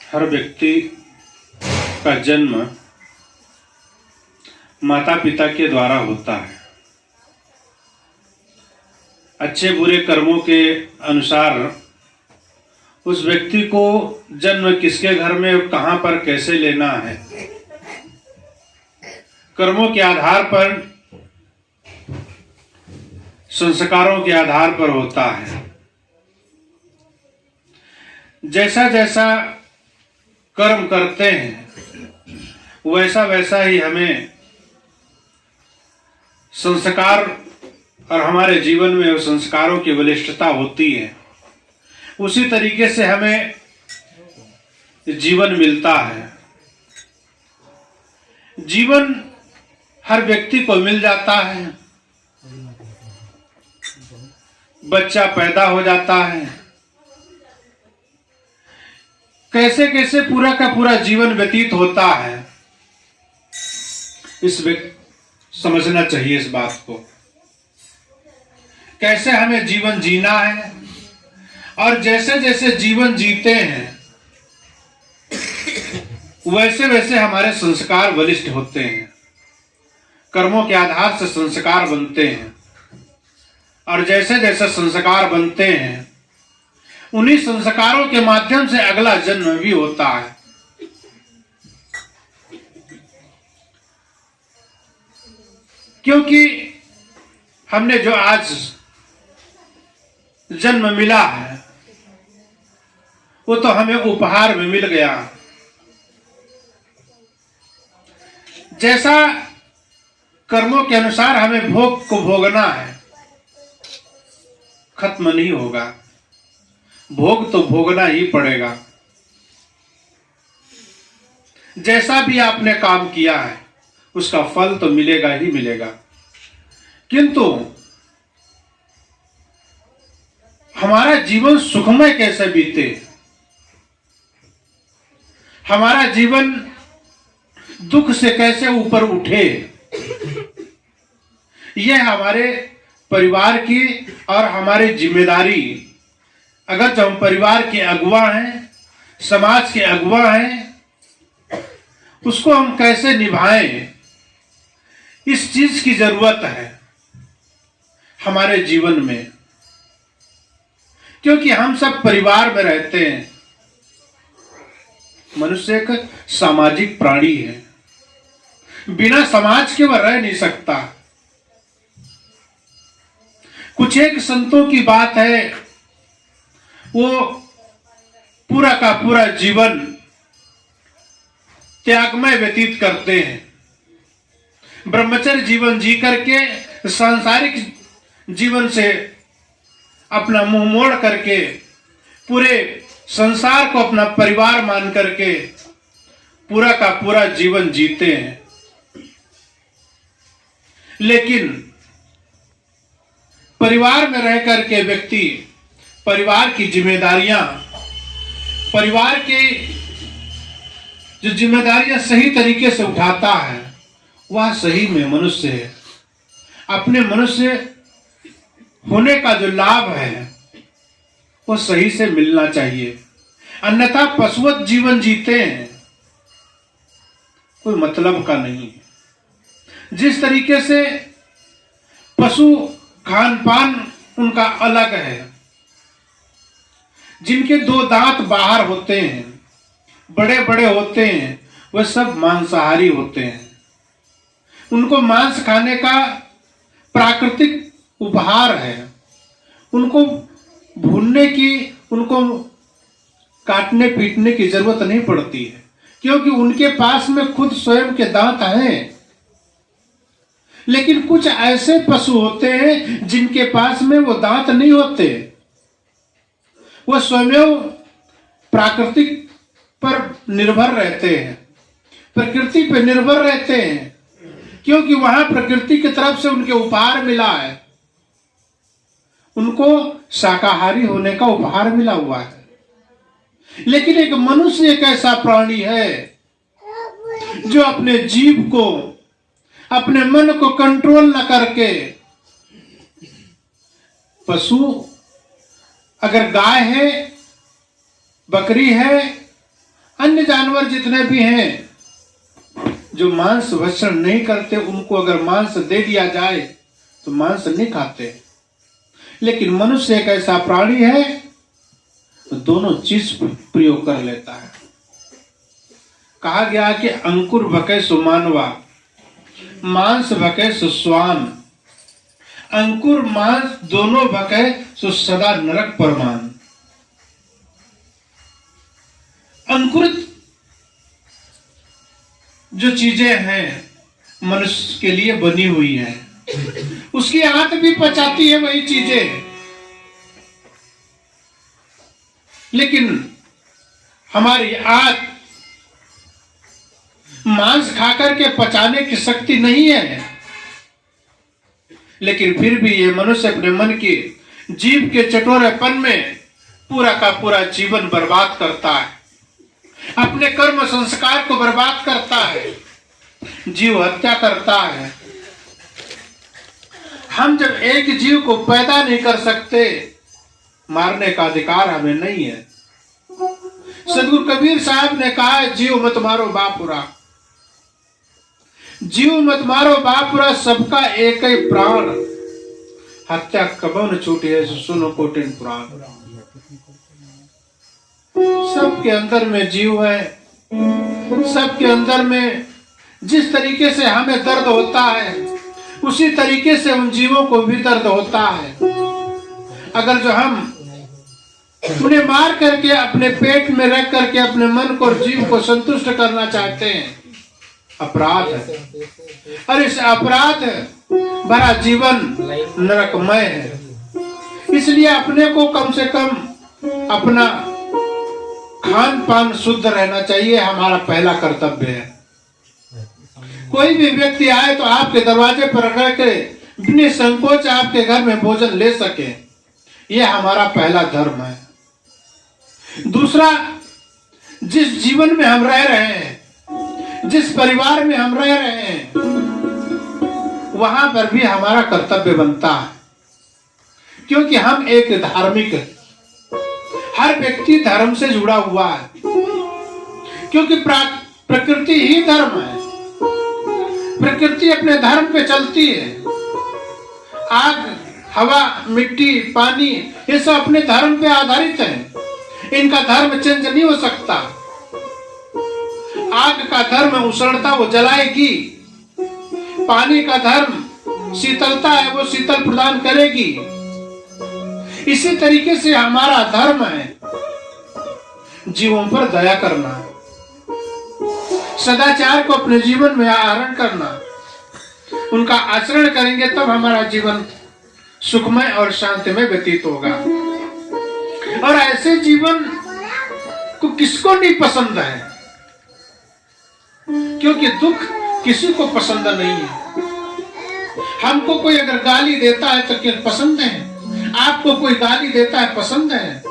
हर व्यक्ति का जन्म माता पिता के द्वारा होता है। अच्छे बुरे कर्मों के अनुसार उस व्यक्ति को जन्म किसके घर में कहाँ पर कैसे लेना है, कर्मों के आधार पर, संस्कारों के आधार पर होता है। जैसा जैसा कर्म करते हैं वैसा वैसा ही हमें संस्कार और हमारे जीवन में उस संस्कारों की बलिष्ठता होती है। उसी तरीके से हमें जीवन मिलता है। जीवन हर व्यक्ति को मिल जाता है। बच्चा पैदा हो जाता है, कैसे कैसे पूरा का पूरा जीवन व्यतीत होता है, समझना चाहिए इस बात को। कैसे हमें जीवन जीना है और जैसे जैसे जीवन जीते हैं वैसे वैसे हमारे संस्कार बलिष्ठ होते हैं। कर्मों के आधार से संस्कार बनते हैं और जैसे जैसे संस्कार बनते हैं उन्हीं संस्कारों के माध्यम से अगला जन्म भी होता है। क्योंकि हमने जो आज जन्म मिला है वो तो हमें उपहार में मिल गया। जैसा कर्मों के अनुसार हमें भोग को भोगना है, खत्म नहीं होगा, भोग तो भोगना ही पड़ेगा। जैसा भी आपने काम किया है उसका फल तो मिलेगा ही मिलेगा। किंतु हमारा जीवन सुखमय कैसे बीते, हमारा जीवन दुख से कैसे ऊपर उठे, यह हमारे परिवार की और हमारी जिम्मेदारी। अगर जो हम परिवार के अगुवा हैं, समाज के अगुवा हैं, उसको हम कैसे निभाएं, इस चीज की जरूरत है हमारे जीवन में। क्योंकि हम सब परिवार में रहते हैं। मनुष्य एक सामाजिक प्राणी है, बिना समाज के वह रह नहीं सकता। कुछ एक संतों की बात है, वो पूरा का पूरा जीवन त्यागमय व्यतीत करते हैं। ब्रह्मचर्य जीवन जी करके सांसारिक जीवन से अपना मुंह मोड़ करके पूरे संसार को अपना परिवार मान करके पूरा का पूरा जीवन जीते हैं। लेकिन परिवार में रह करके व्यक्ति परिवार की जिम्मेदारियां, परिवार की जो जिम्मेदारियां सही तरीके से उठाता है वह सही में मनुष्य है। अपने मनुष्य होने का जो लाभ है वो सही से मिलना चाहिए। अन्यथा पशुवत जीवन जीते हैं, कोई मतलब का नहीं है। जिस तरीके से पशु खान पान उनका अलग है, जिनके दो दांत बाहर होते हैं, बड़े बड़े होते हैं, वह सब मांसाहारी होते हैं। उनको मांस खाने का प्राकृतिक उपहार है। उनको भूनने की, उनको काटने पीटने की जरूरत नहीं पड़ती है, क्योंकि उनके पास में खुद स्वयं के दांत हैं। लेकिन कुछ ऐसे पशु होते हैं जिनके पास में वो दांत नहीं होते, वो स्वयं प्राकृतिक पर निर्भर रहते हैं, प्रकृति पर निर्भर रहते हैं, क्योंकि वहां प्रकृति की तरफ से उनके उपहार मिला है। उनको शाकाहारी होने का उपहार मिला हुआ है। लेकिन एक मनुष्य एक ऐसा प्राणी है जो अपने जीव को, अपने मन को कंट्रोल न करके, पशु अगर गाय है, बकरी है, अन्य जानवर जितने भी हैं जो मांस भक्षण नहीं करते, उनको अगर मांस दे दिया जाए तो मांस नहीं खाते। लेकिन मनुष्य एक ऐसा प्राणी है तो दोनों चीज प्रयोग कर लेता है। कहा गया कि अंकुर भके सो मानवा, मांस भके सो स्वान। अंकुर मांस दोनों भके सो सदा नरक परमान। अंकुरित जो चीजें हैं मनुष्य के लिए बनी हुई है, उसकी आंत भी पचाती है वही चीजें। लेकिन हमारी आंत मांस खाकर के पचाने की शक्ति नहीं है। लेकिन फिर भी ये मनुष्य अपने मन के जीव के चटोरेपन में पूरा का पूरा जीवन बर्बाद करता है, अपने कर्म संस्कार को बर्बाद करता है, जीव हत्या करता है। हम जब एक जीव को पैदा नहीं कर सकते, मारने का अधिकार हमें नहीं है। सदगुरु कबीर साहब ने कहा है, जीव मत मारो बापुरा, जीव मत मारो बापुरा, सबका एक ही प्राण, हत्या कबो न छूटी है सुनो कोटिन पुराण। सबके अंदर में जीव है, सबके अंदर में जिस तरीके से हमें दर्द होता है उसी तरीके से उन जीवों को भी दर्द होता है। अगर जो हम उन्हें मार करके अपने पेट में रख करके अपने मन को और जीव को संतुष्ट करना चाहते हैं, अपराध है। और इस अपराध भरा जीवन नरकमय है। इसलिए अपने को कम से कम अपना खान पान शुद्ध रहना चाहिए, हमारा पहला कर्तव्य है। कोई भी व्यक्ति आए तो आपके दरवाजे पर रख के बिना संकोच आपके घर में भोजन ले सके, यह हमारा पहला धर्म है। दूसरा, जिस जीवन में हम रह रहे हैं, जिस परिवार में हम रह रहे हैं, वहां पर भी हमारा कर्तव्य बनता है, क्योंकि हम एक धार्मिक, हर व्यक्ति धर्म से जुड़ा हुआ है, क्योंकि प्रकृति ही धर्म है। प्रकृति अपने धर्म पे चलती है। आग, हवा, मिट्टी, पानी, ये सब अपने धर्म पे आधारित है। इनका धर्म चेंज नहीं हो सकता। आग का धर्म उष्णता, वो जलाएगी। पानी का धर्म शीतलता है, वो शीतल प्रदान करेगी। इसी तरीके से हमारा धर्म है जीवों पर दया करना, सदाचार को अपने जीवन में आहरण करना। उनका आचरण करेंगे तब हमारा जीवन सुखमय और शांतिमय व्यतीत होगा। और ऐसे जीवन को किसको नहीं पसंद है, क्योंकि दुख किसी को पसंद नहीं है। हमको कोई अगर गाली देता है तो क्या पसंद है? आपको कोई गाली देता है पसंद है?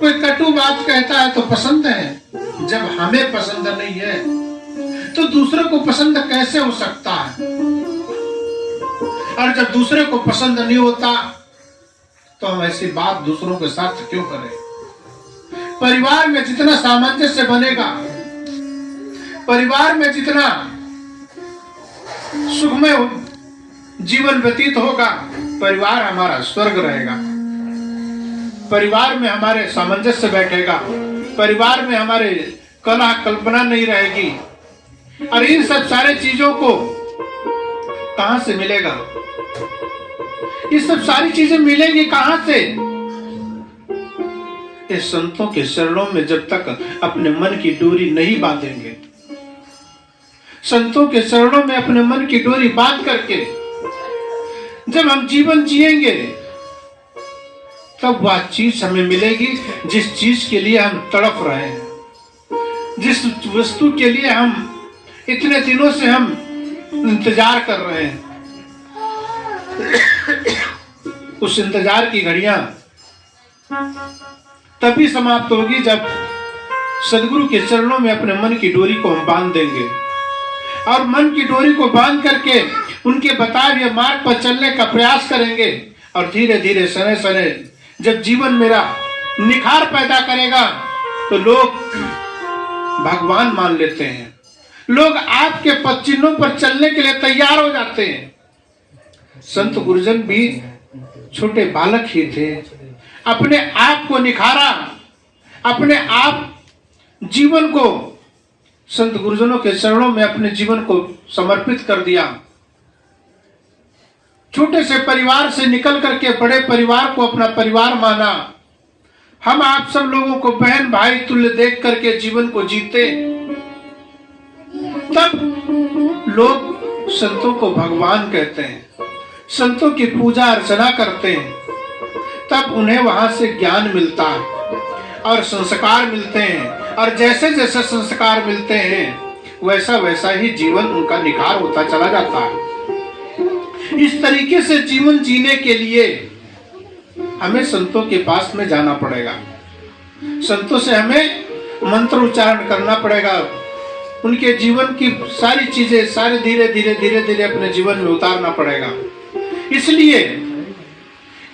कोई कटु बात कहता है तो पसंद है? जब हमें पसंद नहीं है तो दूसरे को पसंद कैसे हो सकता है? और जब दूसरे को पसंद नहीं होता तो हम ऐसी बात दूसरों के साथ क्यों करें? परिवार में जितना सामंजस्य बनेगा, परिवार में जितना सुखमय जीवन व्यतीत होगा, परिवार हमारा स्वर्ग रहेगा। परिवार में हमारे सामंजस्य बैठेगा, परिवार में हमारे कलह कल्पना नहीं रहेगी। और इन सब सारे चीजों को कहां से मिलेगा? ये सब सारी चीजें मिलेंगी कहां से? इस संतों के शरणों में जब तक अपने मन की डोरी नहीं बांधेंगे, संतों के शरणों में अपने मन की डोरी बांध करके जब हम जीवन जिएंगे, तब वह चीज हमें मिलेगी जिस चीज के लिए हम तड़प रहे हैं, जिस वस्तु के लिए हम इतने दिनों से हम इंतजार कर रहे हैं। उस इंतजार की घड़ियां तभी समाप्त होगी जब सदगुरु के चरणों में अपने मन की डोरी को हम बांध देंगे। और मन की डोरी को बांध करके उनके बताए हुए मार्ग पर चलने का प्रयास करेंगे। और धीरे धीरे सने सने जब जीवन मेरा निखार पैदा करेगा तो लोग भगवान मान लेते हैं। लोग आपके पद चिन्हों पर चलने के लिए तैयार हो जाते हैं। संत गुरुजन भी छोटे बालक ही थे, अपने आप को निखारा, अपने आप जीवन को संत गुरुजनों के चरणों में अपने जीवन को समर्पित कर दिया। छोटे से परिवार से निकल करके बड़े परिवार को अपना परिवार माना। हम आप सब लोगों को बहन भाई तुल्य देख करके जीवन को जीते, तब लोग संतों को भगवान कहते हैं, संतों की पूजा अर्चना करते हैं, तब उन्हें वहां से ज्ञान मिलता है और संस्कार मिलते हैं, और जैसे जैसे संस्कार मिलते हैं वैसा वैसा ही जीवन उनका निखार होता चला जाता है। इस तरीके से जीवन जीने के लिए हमें संतों के पास में जाना पड़ेगा। संतों से हमें मंत्र उच्चारण करना पड़ेगा, उनके जीवन की सारी चीजें सारे धीरे धीरे धीरे धीरे अपने जीवन में उतारना पड़ेगा। इसलिए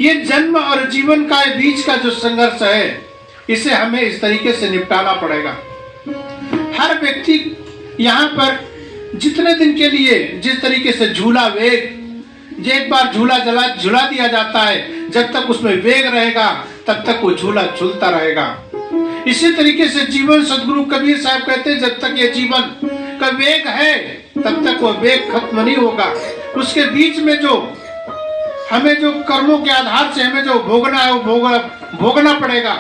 ये जन्म और जीवन का बीच का जो संघर्ष है, इसे हमें इस तरीके से निपटाना पड़ेगा। हर व्यक्ति यहाँ पर जितने दिन के लिए जिस तरीके से झूला वेग, एक बार झूला दिया जाता है, जब तक उसमें वेग रहेगा तब तक वो झूला झूलता रहेगा। इसी तरीके से जीवन, सदगुरु कबीर साहब कहते हैं, जब तक ये जीवन का वेग है तब तक वो वेग खत्म नहीं होगा। उसके बीच में जो हमें जो कर्मों के आधार से हमें जो भोगना है वो भोगना पड़ेगा,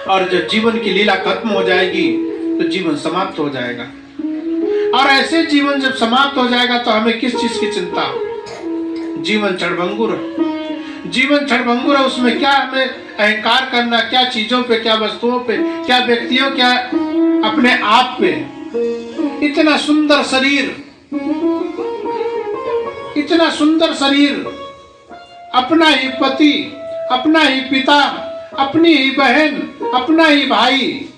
और जब जीवन की लीला खत्म हो जाएगी तो जीवन समाप्त हो जाएगा। और ऐसे जीवन जब समाप्त हो जाएगा तो हमें किस चीज की चिंता? जीवन क्षणभंगुर, जीवन क्षणभंगुर है। उसमें क्या हमें अहंकार करना, क्या चीजों पे, क्या वस्तुओं पे, क्या व्यक्तियों, क्या अपने आप पे। इतना सुंदर शरीर, इतना सुंदर शरीर, अपना ही पति, अपना ही पिता, अपनी ही बहन, अपना ही भाई,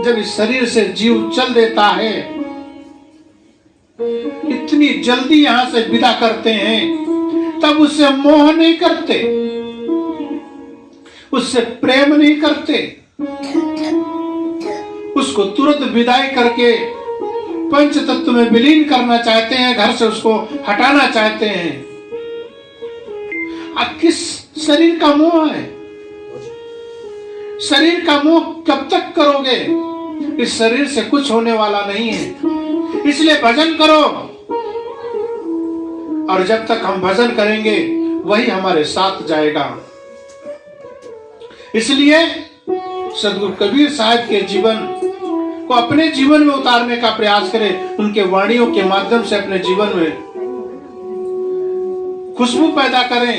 जब इस शरीर से जीव चल देता है, इतनी जल्दी यहां से विदा करते हैं, तब उससे मोह नहीं करते, उससे प्रेम नहीं करते, उसको तुरंत विदाई करके पंच तत्व में विलीन करना चाहते हैं, घर से उसको हटाना चाहते हैं। अब किस शरीर का मोह है? शरीर का मोह कब तक करोगे? इस शरीर से कुछ होने वाला नहीं है। इसलिए भजन करो, और जब तक हम भजन करेंगे वही हमारे साथ जाएगा। इसलिए सदगुरु कबीर साहब के जीवन को अपने जीवन में उतारने का प्रयास करें। उनके वाणियों के माध्यम से अपने जीवन में खुशबू पैदा करें,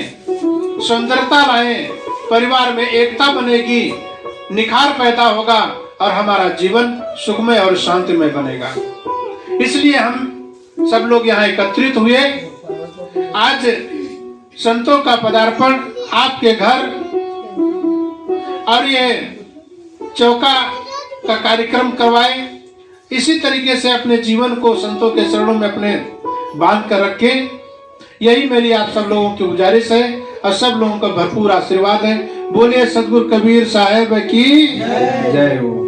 सुंदरता लाएं, परिवार में एकता बनेगी, निखार पैदा होगा और हमारा जीवन सुखमय और शांतिमय बनेगा। इसलिए हम सब लोग यहाँ एकत्रित हुए। आज संतों का पदार्पण आपके घर और ये चौका का कार्यक्रम करवाए। इसी तरीके से अपने जीवन को संतों के चरणों में अपने बांध कर रखें। यही मेरी आप सब लोगों की गुजारिश है और सब लोगों का भरपूर आशीर्वाद है। बोलिए सदगुरु कबीर साहब की जय हो।